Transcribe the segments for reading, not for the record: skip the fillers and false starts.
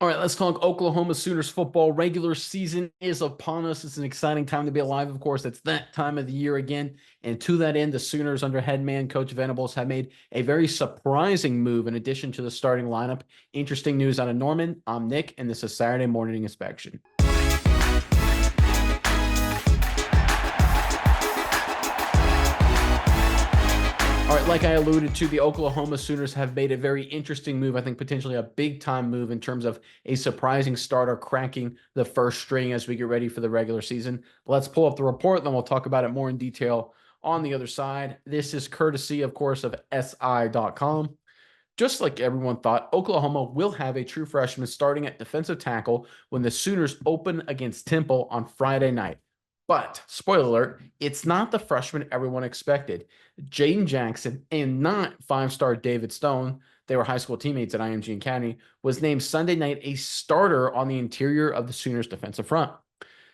All right, let's talk Oklahoma Sooners football. Regular season is upon us. It's an exciting time to be alive, of course. It's that time of the year again. And to that end, the Sooners under head man Coach Venables have made a very surprising move in addition to the starting lineup. Interesting news out of Norman. I'm Nick, and this is Saturday Morning Inspection. All right, like I alluded to, the Oklahoma Sooners have made a very interesting move. I think potentially a big time move in terms of a surprising starter cracking the first string as we get ready for the regular season. But let's pull up the report, then we'll talk about it more in detail on the other side. This is courtesy, of course, of SI.com. Just like everyone thought, Oklahoma will have a true freshman starting at defensive tackle when the Sooners open against Temple on Friday night. But, spoiler alert, it's not the freshman everyone expected. Jaden Jackson and not five-star David Stone, they were high school teammates at IMG Academy, was named Sunday night a starter on the interior of the Sooners defensive front.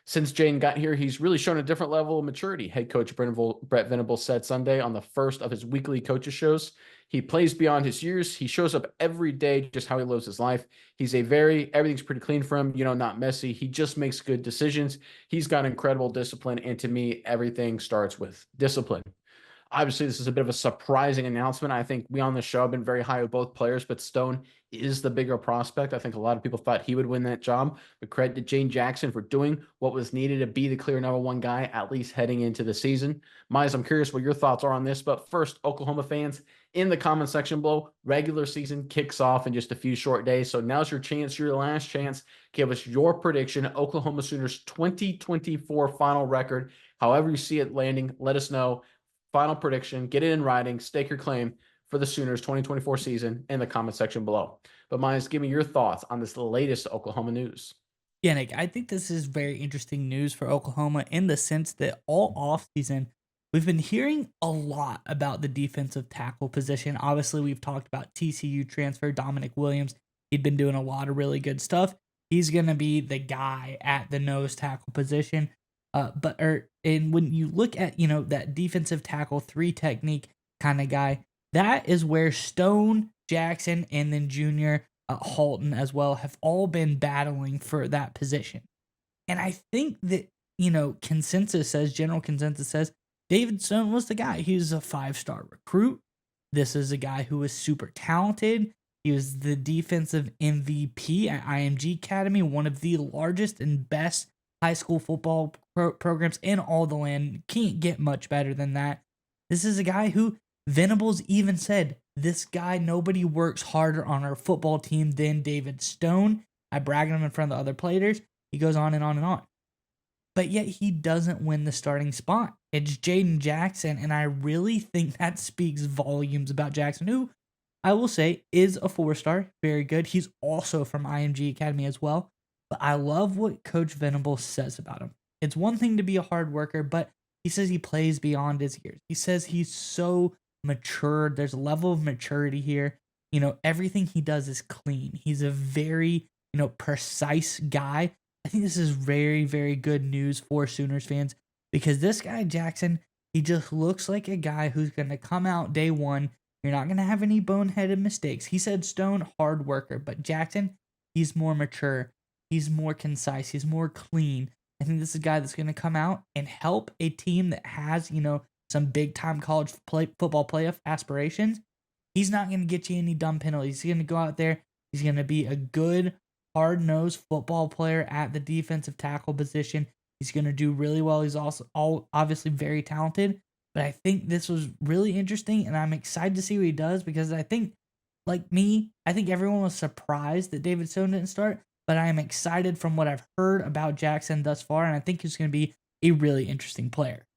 Since Jaden got here, he's really shown a different level of maturity. Head coach Brett Venables said Sunday on the first of his weekly coaches shows. He plays beyond his years. He shows up every day, just how he lives his life. Everything's pretty clean for him, not messy. He just makes good decisions. He's got incredible discipline. And to me, everything starts with discipline. Obviously, this is a bit of a surprising announcement. I think we on the show have been very high with both players, but Stone is the bigger prospect. I think a lot of people thought he would win that job. But credit to Jaden Jackson for doing what was needed to be the clear number one guy, at least heading into the season. Miles, I'm curious what your thoughts are on this. But first, Oklahoma fans, in the comment section below, regular season kicks off in just a few short days. So now's your chance, your last chance. Give us your prediction. Oklahoma Sooners 2024 final record. However you see it landing, let us know. Final prediction, get it in writing, stake your claim for the Sooners 2024 season in the comment section below. But Myers, give me your thoughts on this latest Oklahoma news. Yeah, Nick, I think this is very interesting news for Oklahoma in the sense that all offseason, we've been hearing a lot about the defensive tackle position. Obviously, we've talked about TCU transfer Dominic Williams. He'd been doing a lot of really good stuff. He's going to be the guy at the nose tackle position. And when you look at, that defensive tackle 3 technique kind of guy, that is where Stone, Jackson, and then Junior Halton as well have all been battling for that position. And I think that, general consensus says David Stone was the guy. He was a 5-star recruit. This is a guy who was super talented. He was the defensive MVP at IMG Academy, one of the largest and best high school football programs in all the land. Can't get much better than that. This is a guy who Venables even said, this guy, nobody works harder on our football team than David Stone. I brag on him in front of the other players. He goes on and on and on. But yet he doesn't win the starting spot. It's Jaden Jackson, and I really think that speaks volumes about Jackson, who I will say is a 4-star, very good. He's also from IMG Academy as well. But I love what Coach Venables says about him. It's one thing to be a hard worker, but he says he plays beyond his years. He says he's so mature. There's a level of maturity here. Everything he does is clean. He's a very, precise guy. I think this is very, very good news for Sooners fans because this guy, Jackson, he just looks like a guy who's going to come out day one. You're not going to have any boneheaded mistakes. He said Stone, hard worker, but Jackson, he's more mature. He's more concise. He's more clean. I think this is a guy that's going to come out and help a team that has, some big-time college football playoff aspirations. He's not going to get you any dumb penalties. He's going to go out there. He's going to be a good, hard-nosed football player at the defensive tackle position. He's going to do really well. He's also obviously very talented. But I think this was really interesting, and I'm excited to see what he does because I think, like me, I think everyone was surprised that David Stone didn't start. But I am excited from what I've heard about Jackson thus far, and I think he's going to be a really interesting player.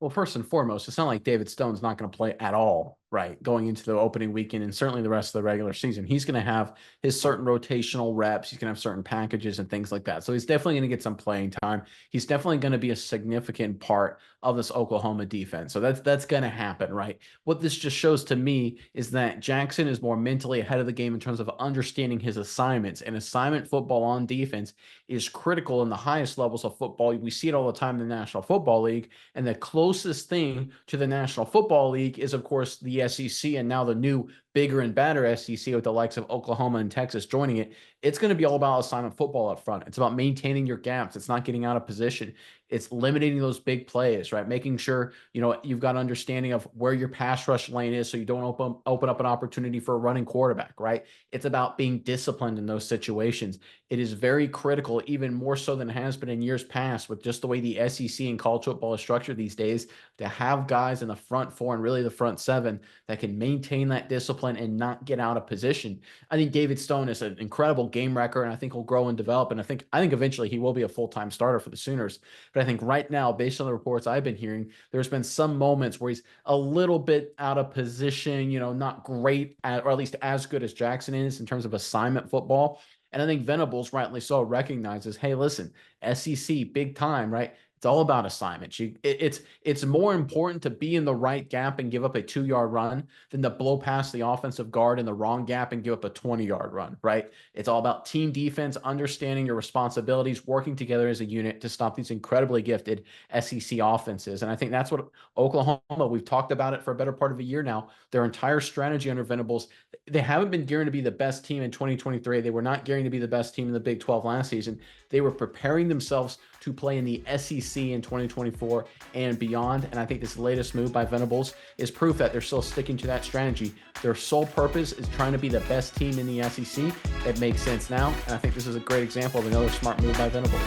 Well, first and foremost, it's not like David Stone's not going to play at all, right, going into the opening weekend and certainly the rest of the regular season. He's going to have his certain rotational reps. He's going to have certain packages and things like that. So he's definitely going to get some playing time. He's definitely going to be a significant part of this Oklahoma defense. So that's going to happen, right? What this just shows to me is that Jackson is more mentally ahead of the game in terms of understanding his assignments. And assignment football on defense is critical in the highest levels of football. We see it all the time in the National Football League. And the closest thing to the National Football League is, of course, the SEC and now the new bigger and badder SEC with the likes of Oklahoma and Texas joining it It's going to be all about assignment football up front. It's about maintaining your gaps. It's not getting out of position. It's eliminating those big plays, right? Making sure, you've got understanding of where your pass rush lane is so you don't open up an opportunity for a running quarterback, right? It's about being disciplined in those situations. It is very critical, even more so than it has been in years past, with just the way the SEC and college football is structured these days, to have guys in the front four and really the front seven that can maintain that discipline and not get out of position. I think David Stone is an incredible game wrecker, and I think he'll grow and develop. And I think eventually he will be a full-time starter for the Sooners. But I think right now, based on the reports I've been hearing, there's been some moments where he's a little bit out of position, not great at, or at least as good as Jackson is in terms of assignment football. And I think Venables, rightly so, recognizes, hey, listen, SEC, big time, right? It's all about assignments. It's more important to be in the right gap and give up a 2-yard run than to blow past the offensive guard in the wrong gap and give up a 20-yard run, right? It's all about team defense, understanding your responsibilities, working together as a unit to stop these incredibly gifted SEC offenses. And I think that's what Oklahoma, we've talked about it for a better part of a year now. Their entire strategy under Venables, they haven't been gearing to be the best team in 2023. They were not gearing to be the best team in the Big 12 last season. They were preparing themselves to play in the SEC in 2024 and beyond. And I think this latest move by Venables is proof that they're still sticking to that strategy. Their sole purpose is trying to be the best team in the SEC. It makes sense now. And I think this is a great example of another smart move by Venables.